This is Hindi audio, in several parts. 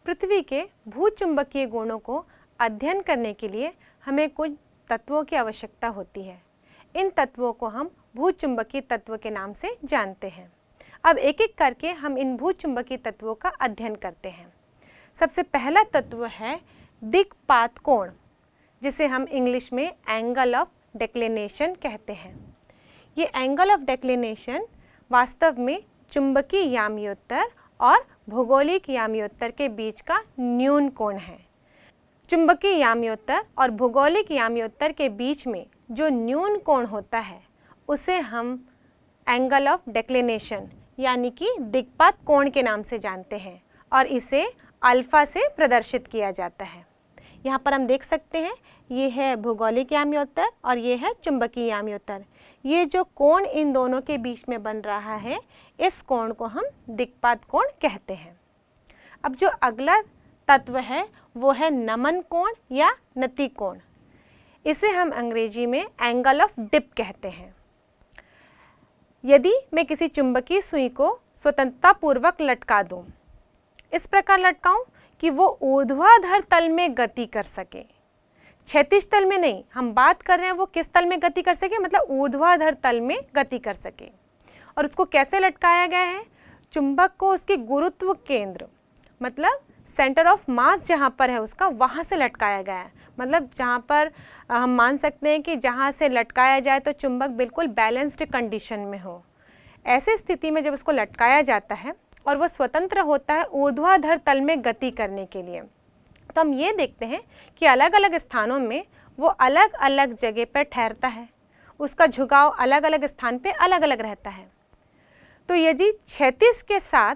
पृथ्वी के भूचुंबकीय गुणों को अध्ययन करने के लिए हमें कुछ तत्वों की आवश्यकता होती है। इन तत्वों को हम भूचुंबकीय तत्व के नाम से जानते हैं। अब एक एक करके हम इन भूचुंबकीय तत्वों का अध्ययन करते हैं। सबसे पहला तत्व है दिक्पात कोण, जिसे हम इंग्लिश में एंगल ऑफ डिक्लिनेशन कहते हैं। ये एंगल ऑफ डिक्लिनेशन वास्तव में चुंबकीय याम्योत्तर और भूगोलिक याम्योत्तर के बीच का न्यून कोण है। चुंबकीय याम्योत्तर और भूगोलिक याम्योत्तर के बीच में जो न्यून कोण होता है उसे हम एंगल ऑफ डिक्लिनेशन यानी कि दिक्पात कोण के नाम से जानते हैं और इसे अल्फा से प्रदर्शित किया जाता है। यहाँ पर हम देख सकते हैं ये है भूगोलिक याम्योत्तर और ये है चुंबकीय याम्योत्तर। ये जो कोण इन दोनों के बीच में बन रहा है इस कोण को हम दिक्पात कोण कहते हैं। अब जो अगला तत्व है वो है नमन कोण या नति कोण। इसे हम अंग्रेजी में एंगल ऑफ डिप कहते हैं। यदि मैं किसी चुंबकीय सुई को स्वतंत्रतापूर्वक लटका दूं, इस प्रकार लटकाऊं कि वो ऊर्ध्वाधर तल में गति कर सके, क्षैतिज तल में नहीं, हम बात कर रहे हैं वो किस तल में गति कर सके, मतलब ऊर्ध्वाधर तल में गति कर सके। और उसको कैसे लटकाया गया है? चुंबक को उसके गुरुत्व केंद्र मतलब सेंटर ऑफ मास जहाँ पर है उसका, वहाँ से लटकाया गया है। मतलब जहाँ पर हम मान सकते हैं कि जहाँ से लटकाया जाए तो चुंबक बिल्कुल बैलेंस्ड कंडीशन में हो। ऐसी स्थिति में जब उसको लटकाया जाता है और वो स्वतंत्र होता है ऊर्ध्वाधर तल में गति करने के लिए, तो हम ये देखते हैं कि अलग अलग स्थानों में वो अलग अलग जगह पर ठहरता है, उसका झुकाव अलग अलग स्थान पे अलग अलग रहता है। तो यदि क्षैतिज के साथ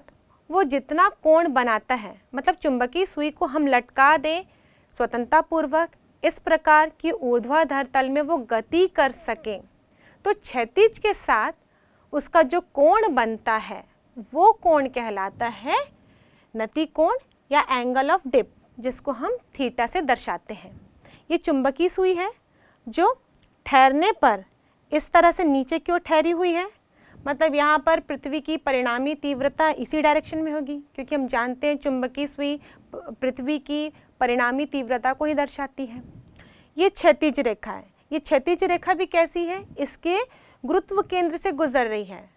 वो जितना कोण बनाता है, मतलब चुंबकीय सुई को हम लटका दें स्वतंत्रतापूर्वक इस प्रकार कि ऊर्ध्वाधर तल में वो गति कर सकें, तो क्षैतिज के साथ उसका जो कोण बनता है वो कोण कहलाता है नति कोण या एंगल ऑफ डिप, जिसको हम थीटा से दर्शाते हैं। ये चुंबकीय सुई है जो ठहरने पर इस तरह से नीचे की ओर ठहरी हुई है, मतलब यहाँ पर पृथ्वी की परिणामी तीव्रता इसी डायरेक्शन में होगी, क्योंकि हम जानते हैं चुंबकीय सुई पृथ्वी की परिणामी तीव्रता को ही दर्शाती है। ये क्षैतिज रेखा है। ये क्षैतिज रेखा भी कैसी है? इसके गुरुत्व केंद्र से गुजर रही है।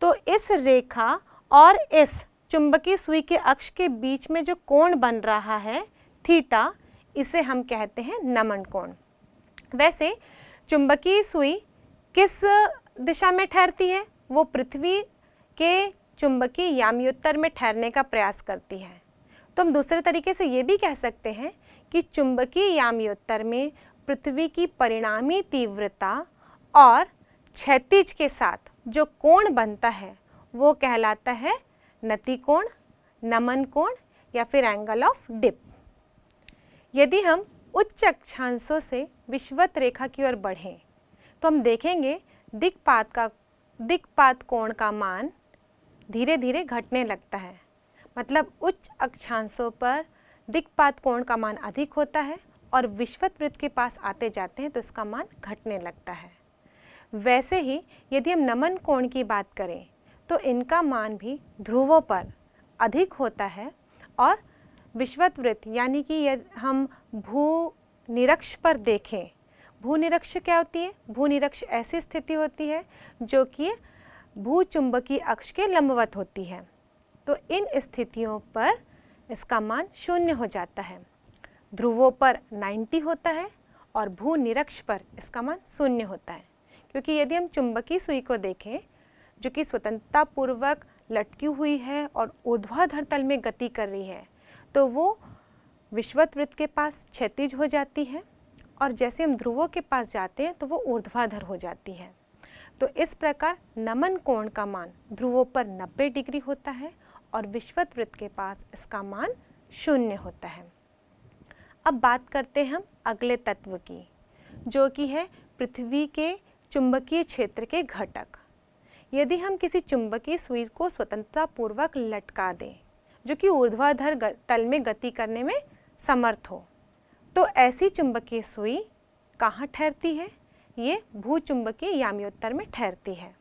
तो इस रेखा और इस चुंबकीय सुई के अक्ष के बीच में जो कोण बन रहा है थीटा, इसे हम कहते हैं नमन कोण। वैसे चुंबकीय सुई किस दिशा में ठहरती है? वो पृथ्वी के चुंबकीय याम्योत्तर में ठहरने का प्रयास करती है। तो हम दूसरे तरीके से ये भी कह सकते हैं कि चुंबकीय याम्योत्तर में पृथ्वी की परिणामी तीव्रता और क्षैतिज के साथ जो कोण बनता है वो कहलाता है नति कोण, नमन कोण या फिर एंगल ऑफ डिप। यदि हम उच्च अक्षांशों से विषुवत रेखा की ओर बढ़ें तो हम देखेंगे दिक्पात कोण का मान धीरे धीरे घटने लगता है। मतलब उच्च अक्षांशों पर दिक्पात कोण का मान अधिक होता है और विषुवत वृत्त के पास आते जाते हैं तो इसका मान घटने लगता है। वैसे ही यदि हम नमन कोण की बात करें तो इनका मान भी ध्रुवों पर अधिक होता है और विषुवत वृत्त यानी कि यदि हम भूनिरक्ष पर देखें, भूनिरक्ष क्या होती है? भूनिरक्ष ऐसी स्थिति होती है जो कि भूचुंबकीय अक्ष के लंबवत होती है। तो इन स्थितियों पर इसका मान 0 हो जाता है। ध्रुवों पर 90 होता है और भूनिरक्ष पर इसका मान 0 होता है। क्योंकि यदि हम चुंबकीय सुई को देखें जो कि स्वतंत्रतापूर्वक लटकी हुई है और ऊर्ध्वाधर तल में गति कर रही है, तो वो विषुवत वृत्त के पास क्षैतिज हो जाती है और जैसे हम ध्रुवों के पास जाते हैं तो वो ऊर्ध्वाधर हो जाती है। तो इस प्रकार नमन कोण का मान ध्रुवों पर 90 डिग्री होता है और विषुवत वृत्त के पास इसका मान 0 होता है। अब बात करते हैं हम अगले तत्व की, जो कि है पृथ्वी के चुंबकीय क्षेत्र के घटक। यदि हम किसी चुंबकीय सुई को स्वतंत्रतापूर्वक लटका दें जो कि ऊर्ध्वाधर तल में गति करने में समर्थ हो, तो ऐसी चुंबकीय सुई कहाँ ठहरती है? ये भूचुंबकीय याम्योत्तर में ठहरती है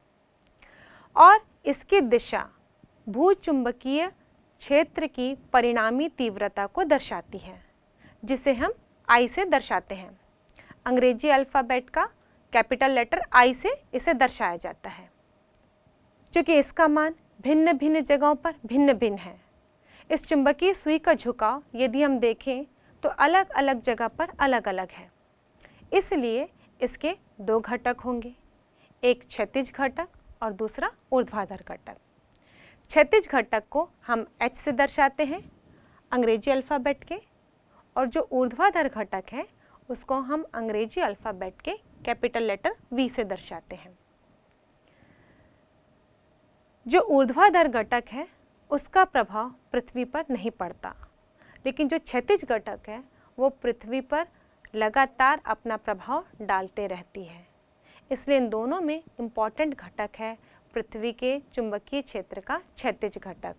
और इसकी दिशा भूचुंबकीय क्षेत्र की परिणामी तीव्रता को दर्शाती है, जिसे हम I से दर्शाते हैं। अंग्रेजी अल्फ़ाबेट का कैपिटल लेटर I से इसे दर्शाया जाता है। चूँकि इसका मान भिन्न भिन्न जगहों पर भिन्न भिन्न है, इस चुंबकीय सुई का झुकाव यदि हम देखें तो अलग अलग जगह पर अलग अलग है। इसलिए इसके दो घटक होंगे, एक क्षैतिज घटक और दूसरा ऊर्ध्वाधर घटक। क्षैतिज घटक को हम H से दर्शाते हैं अंग्रेजी अल्फ़ाबेट के, और जो ऊर्ध्वाधर घटक है उसको हम अंग्रेजी अल्फ़ाबेट के कैपिटल लेटर V से दर्शाते हैं। जो ऊर्ध्वाधर घटक है उसका प्रभाव पृथ्वी पर नहीं पड़ता, लेकिन जो क्षैतिज घटक है वो पृथ्वी पर लगातार अपना प्रभाव डालते रहती है। इसलिए इन दोनों में इम्पॉर्टेंट घटक है पृथ्वी के चुंबकीय क्षेत्र का क्षैतिज घटक,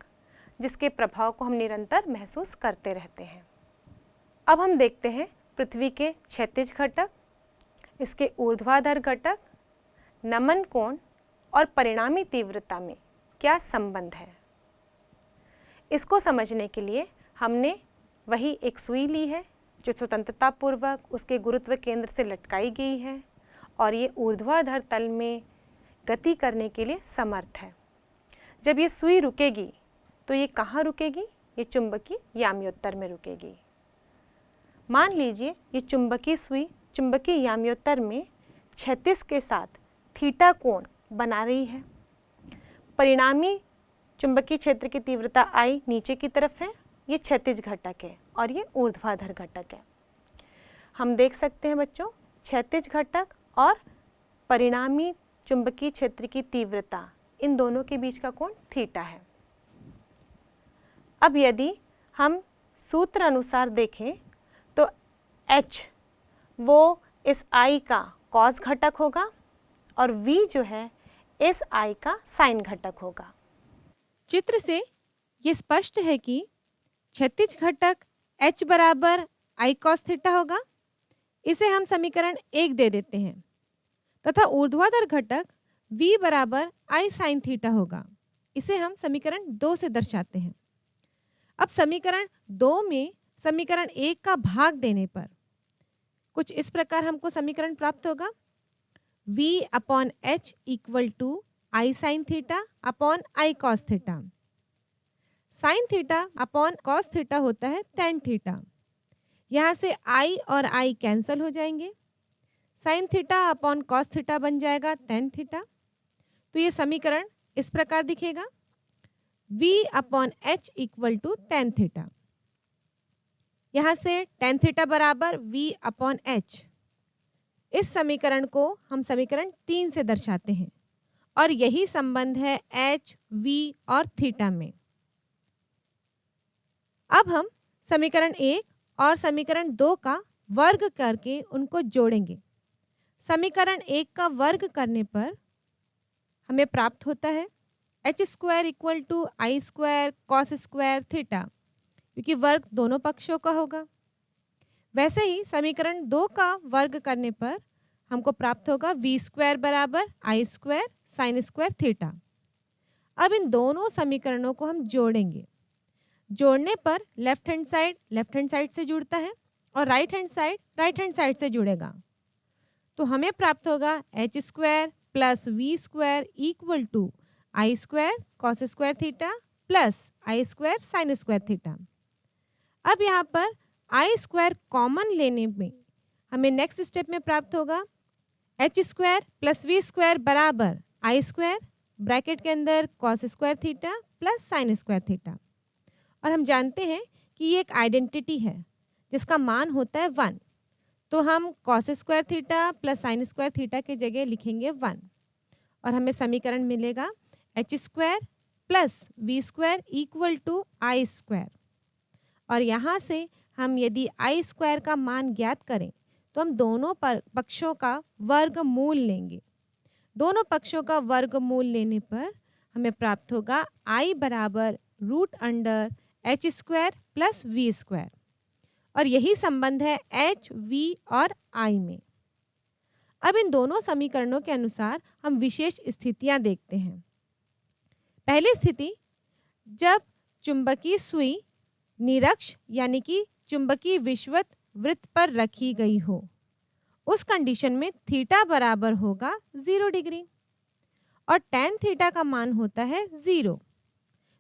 जिसके प्रभाव को हम निरंतर महसूस करते रहते हैं। अब हम देखते हैं पृथ्वी के क्षैतिज घटक, इसके ऊर्ध्वाधर घटक, नमन कोण और परिणामी तीव्रता में क्या संबंध है। इसको समझने के लिए हमने वही एक सुई ली है जो स्वतंत्रतापूर्वक उसके गुरुत्व केंद्र से लटकाई गई है और ये ऊर्ध्वाधर तल में गति करने के लिए समर्थ है। जब ये सुई रुकेगी तो ये कहाँ रुकेगी? ये चुंबकीय याम्योत्तर में रुकेगी। मान लीजिए ये चुंबकीय सुई चुंबकीय याम्योत्तर में क्षैतिज के साथ थीटा कोण बना रही है। परिणामी चुंबकीय क्षेत्र की तीव्रता I नीचे की तरफ है, ये क्षैतिज घटक है और ये ऊर्ध्वाधर घटक है। हम देख सकते हैं बच्चों, क्षैतिज घटक और परिणामी चुंबकीय क्षेत्र की तीव्रता, इन दोनों के बीच का कोण थीटा है। अब यदि हम सूत्र अनुसार देखें तो H वो इस I का कॉस घटक होगा और V जो है इस I का साइन घटक होगा। चित्र से ये स्पष्ट है कि क्षैतिज घटक H बराबर I cos थीटा होगा, इसे हम समीकरण 1 दे देते हैं, तथा ऊर्ध्वाधर घटक V बराबर I sin थीटा होगा, इसे हम समीकरण 2 से दर्शाते हैं। अब समीकरण 2 में समीकरण 1 का भाग देने पर कुछ इस प्रकार हमको समीकरण प्राप्त होगा। V upon H equal to I sin theta upon I cos theta. Sine theta upon cos theta होता है tan थीटा। यहाँ से I और I कैंसल हो जाएंगे, sign theta upon cos theta बन जाएगा tan थीटा। तो ये समीकरण इस प्रकार दिखेगा, V upon H equal to tan theta. यहाँ से tan थीटा बराबर V अपॉन H। इस समीकरण को हम समीकरण 3 से दर्शाते हैं और यही संबंध है H, V और थीटा में। अब हम समीकरण 1 और समीकरण 2 का वर्ग करके उनको जोड़ेंगे। समीकरण 1 का वर्ग करने पर हमें प्राप्त होता है h square equal to I square cos square theta, क्योंकि वर्ग दोनों पक्षों का होगा। वैसे ही समीकरण 2 का वर्ग करने पर हमको प्राप्त होगा v स्क्वायर बराबर I square sine square theta. अब इन दोनों समीकरणों को हम जोड़ेंगे। जोड़ने पर लेफ्ट हैंड साइड से जुड़ता है और राइट हैंड साइड से जुड़ेगा। तो हमें प्राप्त होगा h square plus V square equal to I square cos square theta plus I square sine square theta. अब यहाँ पर आई स्क्वायर कॉमन लेने में हमें नेक्स्ट स्टेप में प्राप्त होगा h square plus V square बराबर आई स्क्वायर ब्रैकेट के अंदर cos square theta plus sine square theta. और हम जानते हैं कि ये एक आइडेंटिटी है जिसका मान होता है 1, तो हम cos square theta plus sine square theta के जगह लिखेंगे 1 और हमें समीकरण मिलेगा h square plus V square equal to I square. और यहाँ से हम यदि आई स्क्वायर का मान ज्ञात करें तो हम दोनों पक्षों का वर्गमूल लेंगे। दोनों पक्षों का वर्गमूल लेने पर हमें प्राप्त होगा आई बराबर root under H square plus V square. और यही संबंध है एच, वी और आई में। अब इन दोनों समीकरणों के अनुसार हम विशेष स्थितियां देखते हैं। पहली स्थिति, जब चुंबकीय सुई निरक्ष यानी कि चुंबकीय विषुवत वृत्त पर रखी गई हो, उस कंडीशन में थीटा बराबर होगा 0 डिग्री और tan थीटा का मान होता है 0।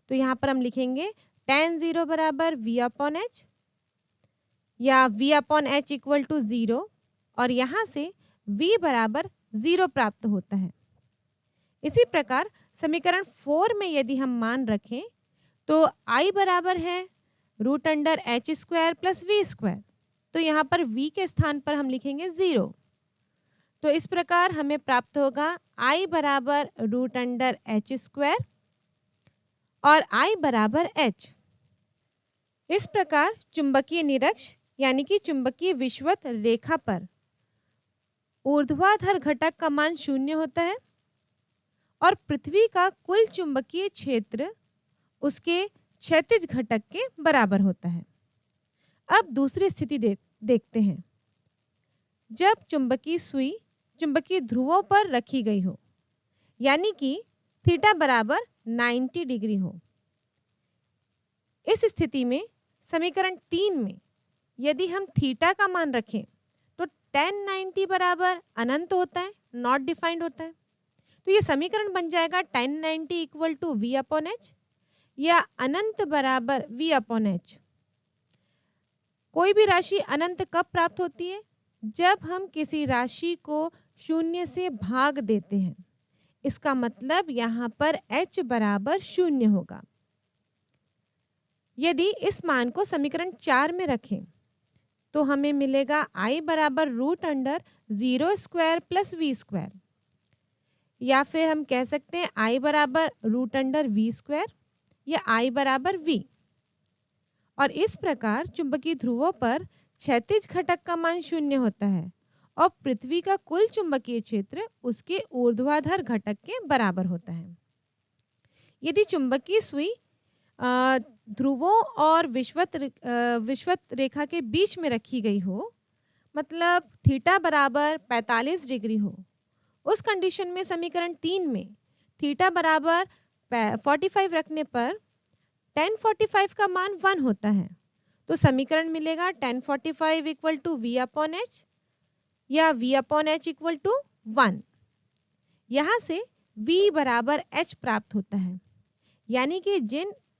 तो यहाँ पर हम लिखेंगे tan 0 बराबर v अपॉन h या v upon h equal to 0 और यहाँ से v बराबर 0 प्राप्त होता है। इसी प्रकार समीकरण 4 में यदि हम मान रखें तो I बराबर है root under h square plus v square, तो यहाँ पर v के स्थान पर हम लिखेंगे 0। तो इस प्रकार हमें प्राप्त होगा I बराबर रूट अंडर h स्क्वायर और I बराबर h। इस प्रकार चुंबकीय निरक्ष यानी कि चुंबकीय विषुवत रेखा पर ऊर्ध्वाधर घटक का मान 0 होता है और पृथ्वी का कुल चुंबकीय क्षेत्र उसके क्षैतिज घटक के बराबर होता है। अब दूसरी स्थिति देखते हैं। जब चुंबकीय सुई चुंबकीय ध्रुवों पर रखी गई हो यानी कि थीटा बराबर 90 डिग्री हो, इस स्थिति में समीकरण 3 में यदि हम थीटा का मान रखें तो tan 90 बराबर अनंत होता है, नॉट डिफाइंड होता है। तो ये समीकरण बन जाएगा tan 90 equal to v upon h या अनंत बराबर v अपॉन h। कोई भी राशि अनंत कब प्राप्त होती है? जब हम किसी राशि को 0 से भाग देते हैं। इसका मतलब यहाँ पर h बराबर 0 होगा। यदि इस मान को समीकरण 4 में रखें तो हमें मिलेगा I बराबर root under 0 square plus v square, या फिर हम कह सकते हैं I बराबर रूट अंडर v स्क्वायर या I बराबर v। और इस प्रकार चुंबकीय ध्रुवों पर क्षैतिज घटक का मान 0 होता है और पृथ्वी का कुल चुंबकीय क्षेत्र उसके ऊर्ध्वाधर घटक के बराबर होता है। यदि चुंबकीय सुई ध्रुवों और विषुवत रेखा के बीच में रखी गई हो, मतलब थीटा बराबर 45 डिग्री हो, उस कंडीशन में समीकरण 3 में थीटा बराबर 45 रखने पर tan 45 का मान 1 होता है। तो समीकरण मिलेगा tan 45 equal to v upon h या v upon h equal to 1। यहाँ से v बराबर h प्राप्त होता है, यानी कि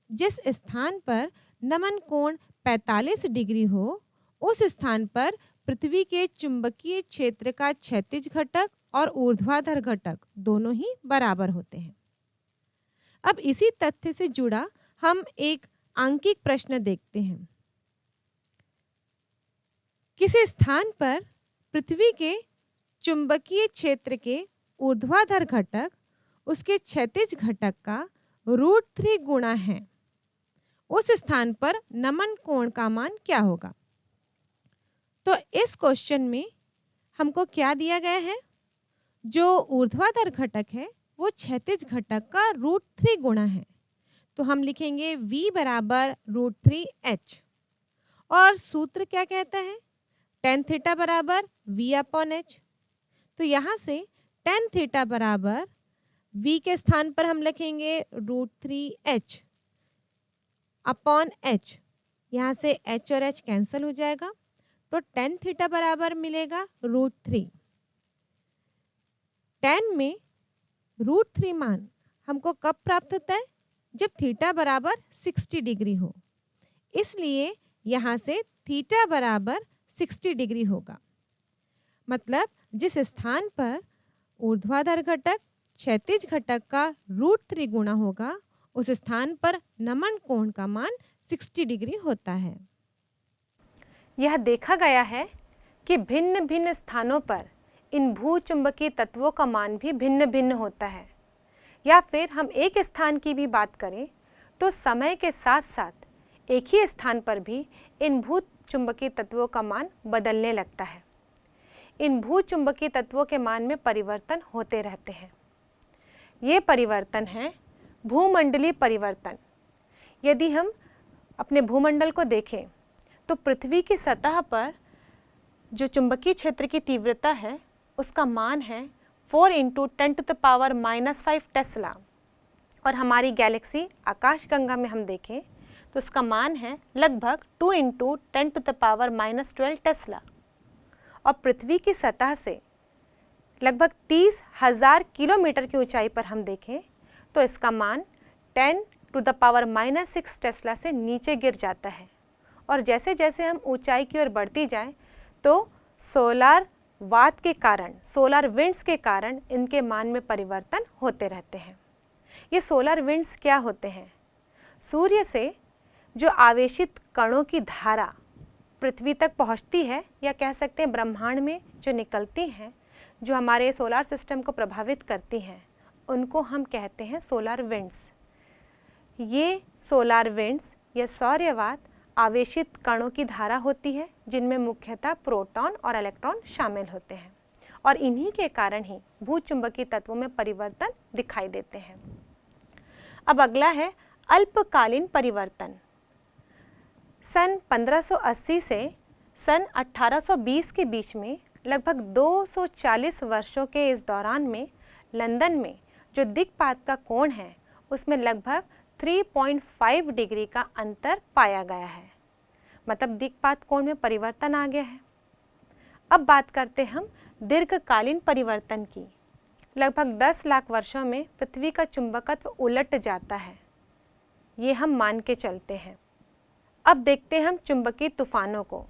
जिस स्थान पर नमन कोण 45 डिग्री हो, उस स्थान पर पृथ्वी के चुंबकीय क्षेत्र का क्षैतिज घटक और ऊर्ध्वाधर घटक दोनों ही बराबर होते हैं। अब इसी तथ्य से जुड़ा हम एक आंकिक प्रश्न देखते हैं। किसी स्थान पर पृथ्वी के चुंबकीय क्षेत्र के ऊर्ध्वाधर घटक उसके क्षैतिज घटक का √3 गुणा है, उस स्थान पर नमन कोण का मान क्या होगा? तो इस क्वेश्चन में हमको क्या दिया गया है? जो ऊर्ध्वाधर घटक है वो क्षैतिज घटक का √3 गुणा है, तो हम लिखेंगे v बराबर √3h। और सूत्र क्या कहता है? tan थीटा बराबर v अपॉन h। तो यहाँ से tan थीटा बराबर v के स्थान पर हम लिखेंगे √3h अपॉन h। यहाँ से h और h कैंसिल हो जाएगा, तो tan थीटा बराबर मिलेगा √3। tan में √3 मान हमको कब प्राप्त होता है? जब थीटा बराबर 60 डिग्री हो, इसलिए यहाँ से थीटा बराबर 60 डिग्री होगा। मतलब जिस स्थान पर ऊर्ध्वाधर घटक क्षैतिज घटक का √3 गुणा होगा, उस स्थान पर नमन कोण का मान 60 डिग्री होता है। यह देखा गया है कि भिन्न भिन्न स्थानों पर इन भूचुंबकीय तत्वों का मान भी भिन्न भिन्न होता है। या फिर हम एक स्थान की भी बात करें तो समय के साथ साथ एक ही स्थान पर भी इन भूचुंबकीय तत्वों का मान बदलने लगता है। इन भूचुंबकीय तत्वों के मान में परिवर्तन होते रहते हैं। ये परिवर्तन है भूमंडलीय परिवर्तन। यदि हम अपने भूमंडल को देखें तो पृथ्वी की सतह पर जो चुंबकीय क्षेत्र की तीव्रता है उसका मान है 4 × 10⁻⁻5 टेस्ला और हमारी गैलेक्सी आकाशगंगा में हम देखें तो उसका मान है लगभग 2 × 10⁻12 टेस्ला। और पृथ्वी की सतह से लगभग 30,000 किलोमीटर की ऊंचाई पर हम देखें तो इसका मान 10⁻⁻6 टेस्ला से नीचे गिर जाता है। और जैसे जैसे हम ऊंचाई की ओर बढ़ती जाएं तो सोलार वात के कारण, सोलार विंड्स के कारण इनके मान में परिवर्तन होते रहते हैं। ये सोलर विंड्स क्या होते हैं? सूर्य से जो आवेशित कणों की धारा पृथ्वी तक पहुंचती है, या कह सकते हैं ब्रह्मांड में जो निकलती हैं, जो हमारे सोलार सिस्टम को प्रभावित करती हैं, उनको हम कहते हैं सोलर विंड्स। ये सोलर विंड्स या सौर्यवात आवेशित कणों की धारा होती है जिनमें मुख्यतः प्रोटॉन और इलेक्ट्रॉन शामिल होते हैं, और इन्हीं के कारण ही भूचुंबकीय तत्वों में परिवर्तन दिखाई देते हैं। अब अगला है अल्पकालीन परिवर्तन। सन 1580 से सन 1820 के बीच में लगभग 240 वर्षों के इस दौरान में लंदन में जो दिक्पात का कोण है उसमें लगभग 3.5 डिग्री का अंतर पाया गया है। मतलब दिक्पात कोण में परिवर्तन आ गया है। अब बात करते हम दीर्घकालीन परिवर्तन की। लगभग 10 लाख वर्षों में पृथ्वी का चुंबकत्व उलट जाता है, ये हम मान के चलते हैं। अब देखते हैं हम चुंबकीय तूफानों को।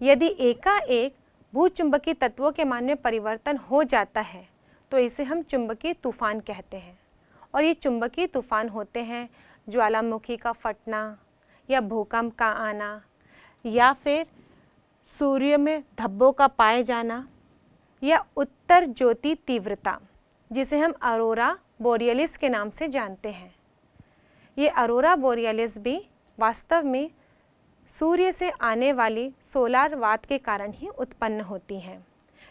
यदि एकाएक भूचुंबकीय तत्वों के मान में परिवर्तन हो जाता है तो इसे हम चुंबकीय तूफान कहते हैं। और ये चुंबकीय तूफान होते हैं ज्वालामुखी का फटना, या भूकंप का आना, या फिर सूर्य में धब्बों का पाए जाना, या उत्तर ज्योति तीव्रता जिसे हम अरोरा बोरियलिस के नाम से जानते हैं। ये अरोरा बोरियलिस भी वास्तव में सूर्य से आने वाली सोलार वात के कारण ही उत्पन्न होती हैं,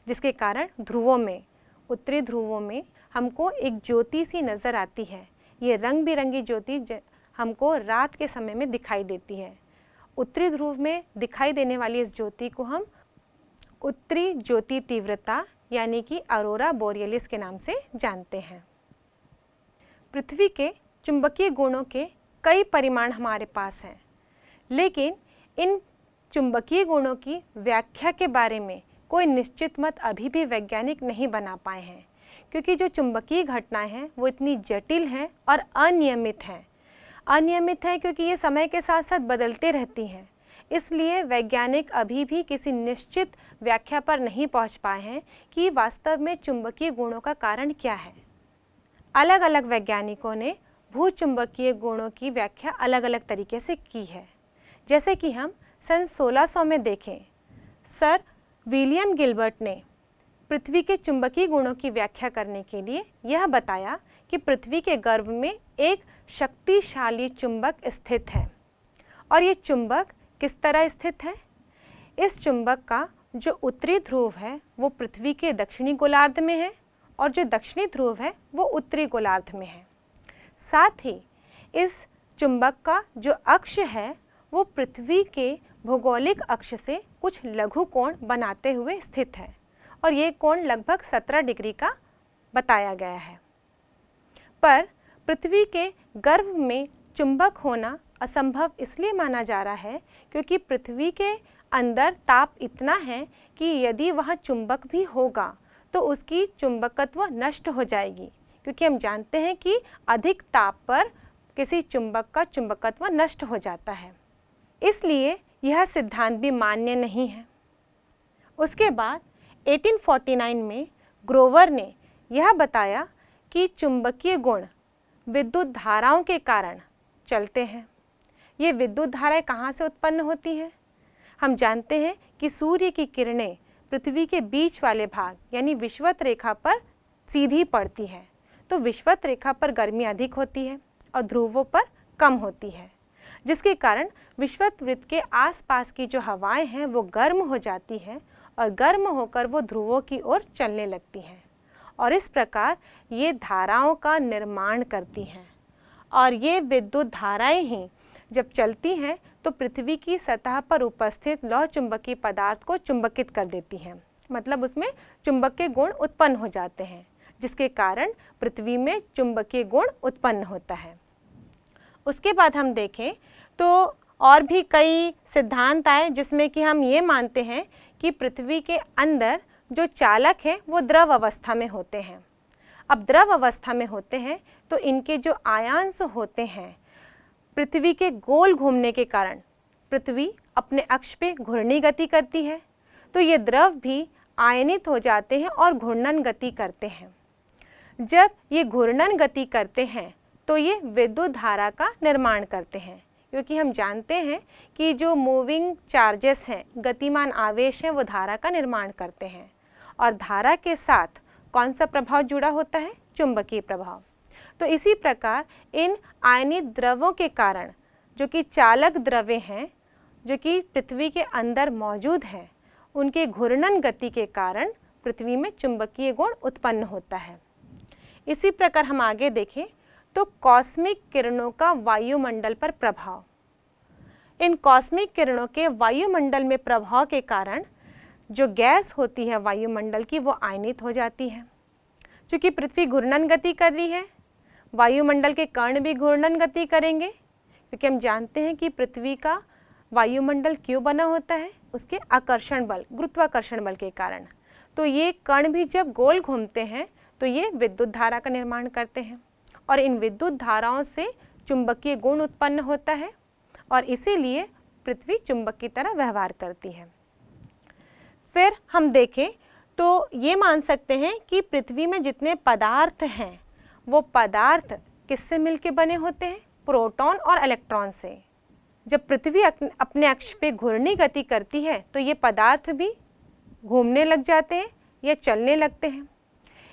जिसके कारण ध्रुवों में, उत्तरी ध्रुवों में हमको एक ज्योति सी नज़र आती है। ये रंग बिरंगी ज्योति हमको रात के समय में दिखाई देती है। उत्तरी ध्रुव में दिखाई देने वाली इस ज्योति को हम उत्तरी ज्योति तीव्रता यानी कि अरोरा बोरियलिस के नाम से जानते हैं। पृथ्वी के चुंबकीय गुणों के कई परिमाण हमारे पास हैं, लेकिन इन चुंबकीय गुणों की व्याख्या के बारे में कोई निश्चित मत अभी भी वैज्ञानिक नहीं बना पाए हैं, क्योंकि जो चुंबकीय घटनाएं हैं वो इतनी जटिल हैं और अनियमित हैं। अनियमित है क्योंकि ये समय के साथ साथ बदलते रहती हैं, इसलिए वैज्ञानिक अभी भी किसी निश्चित व्याख्या पर नहीं पहुंच पाए हैं कि वास्तव में चुंबकीय गुणों का कारण क्या है। अलग अलग वैज्ञानिकों ने भूचुंबकीय गुणों की व्याख्या अलग अलग तरीके से की है। जैसे कि हम सन 1600 में देखें, सर विलियम गिलबर्ट ने पृथ्वी के चुंबकीय गुणों की व्याख्या करने के लिए यह बताया कि पृथ्वी के गर्भ में एक शक्तिशाली चुंबक स्थित है। और ये चुंबक किस तरह स्थित है? इस चुंबक का जो उत्तरी ध्रुव है वो पृथ्वी के दक्षिणी गोलार्ध में है, और जो दक्षिणी ध्रुव है वो उत्तरी गोलार्ध में है। साथ ही इस चुंबक का जो अक्ष है वो पृथ्वी के भौगोलिक अक्ष से कुछ लघु कोण बनाते हुए स्थित है, और ये कोण लगभग 17 डिग्री का बताया गया है। पर पृथ्वी के गर्भ में चुंबक होना असंभव इसलिए माना जा रहा है क्योंकि पृथ्वी के अंदर ताप इतना है कि यदि वहाँ चुंबक भी होगा तो उसकी चुंबकत्व नष्ट हो जाएगी, क्योंकि हम जानते हैं कि अधिक ताप पर किसी चुंबक का चुंबकत्व नष्ट हो जाता है। इसलिए यह सिद्धांत भी मान्य नहीं है। उसके बाद 1849 में ग्रोवर ने यह बताया कि चुंबकीय गुण विद्युत धाराओं के कारण चलते हैं। ये विद्युत धाराएं कहाँ से उत्पन्न होती हैं? हम जानते हैं कि सूर्य की किरणें पृथ्वी के बीच वाले भाग यानी विषुवत रेखा पर सीधी पड़ती है, तो विषुवत रेखा पर गर्मी अधिक होती है और ध्रुवों पर कम होती है, जिसके कारण विषुवत वृत्त के आसपास की जो हवाएं हैं वो गर्म हो जाती हैं और गर्म होकर वो ध्रुवों की ओर चलने लगती हैं, और इस प्रकार ये धाराओं का निर्माण करती हैं। और ये विद्युत धाराएं ही जब चलती हैं तो पृथ्वी की सतह पर उपस्थित लौह चुंबकीय पदार्थ को चुंबकित कर देती हैं, मतलब उसमें चुंबक के गुण उत्पन्न हो जाते हैं, जिसके कारण पृथ्वी में चुंबकीय गुण उत्पन्न होता है। उसके बाद हम देखें तो और भी कई सिद्धांत आए जिसमें कि हम ये मानते हैं कि पृथ्वी के अंदर जो चालक हैं वो द्रव अवस्था में होते हैं। अब द्रव अवस्था में होते हैं तो इनके जो आयांश होते हैं पृथ्वी के गोल घूमने के कारण पृथ्वी अपने अक्ष पे घूर्णी गति करती है, तो ये द्रव भी आयनित हो जाते हैं और घूर्णन गति करते हैं। जब ये घूर्णन गति करते हैं तो ये विद्युत धारा का निर्माण करते हैं, क्योंकि हम जानते हैं कि जो मूविंग चार्जेस हैं, गतिमान आवेश हैं, वो धारा का निर्माण करते हैं। और धारा के साथ कौन सा प्रभाव जुड़ा होता है? चुंबकीय प्रभाव। तो इसी प्रकार इन आयनित द्रवों के कारण जो कि चालक द्रव्य हैं, जो कि पृथ्वी के अंदर मौजूद हैं, उनके घूर्णन गति के कारण पृथ्वी में चुंबकीय गुण उत्पन्न होता है। इसी प्रकार हम आगे देखें तो कॉस्मिक किरणों का वायुमंडल पर प्रभाव। इन कॉस्मिक किरणों के वायुमंडल में प्रभाव के कारण जो गैस होती है वायुमंडल की वो आयनित हो जाती है। चूँकि पृथ्वी घूर्णन गति कर रही है, वायुमंडल के कण भी घूर्णन गति करेंगे, क्योंकि हम जानते हैं कि पृथ्वी का वायुमंडल क्यों बना होता है? उसके आकर्षण बल, गुरुत्वाकर्षण बल के कारण। तो ये कण भी जब गोल घूमते हैं तो ये विद्युत धारा का निर्माण करते हैं और इन विद्युत धाराओं से चुंबकीय गुण उत्पन्न होता है और इसीलिए पृथ्वी चुंबक की तरह व्यवहार करती है। फिर हम देखें तो ये मान सकते हैं कि पृथ्वी में जितने पदार्थ हैं वो पदार्थ किससे मिलके बने होते हैं? प्रोटॉन और इलेक्ट्रॉन से। जब पृथ्वी अपने अक्ष पे घूर्णी गति करती है तो ये पदार्थ भी घूमने लग जाते हैं या चलने लगते हैं।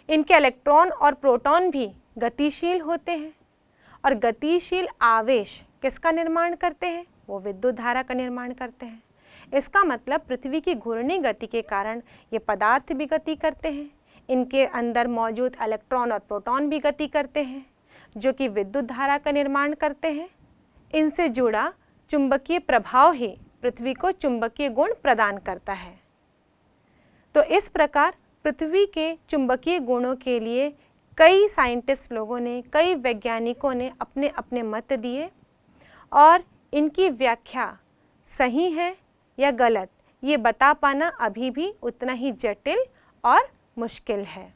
इनके इलेक्ट्रॉन और प्रोटॉन भी गतिशील होते हैं और गतिशील आवेश किसका निर्माण करते हैं? वो विद्युत धारा का निर्माण करते हैं। इसका मतलब पृथ्वी की घूर्णी गति के कारण ये पदार्थ भी गति करते हैं, इनके अंदर मौजूद इलेक्ट्रॉन और प्रोटॉन भी गति करते हैं, जो कि विद्युत धारा का निर्माण करते हैं। इनसे जुड़ा चुंबकीय प्रभाव ही पृथ्वी को चुंबकीय गुण प्रदान करता है। तो इस प्रकार पृथ्वी के चुंबकीय गुणों के लिए कई साइंटिस्ट लोगों ने, कई वैज्ञानिकों ने अपने अपने मत दिए और इनकी व्याख्या सही है या गलत ये बता पाना अभी भी उतना ही जटिल और मुश्किल है।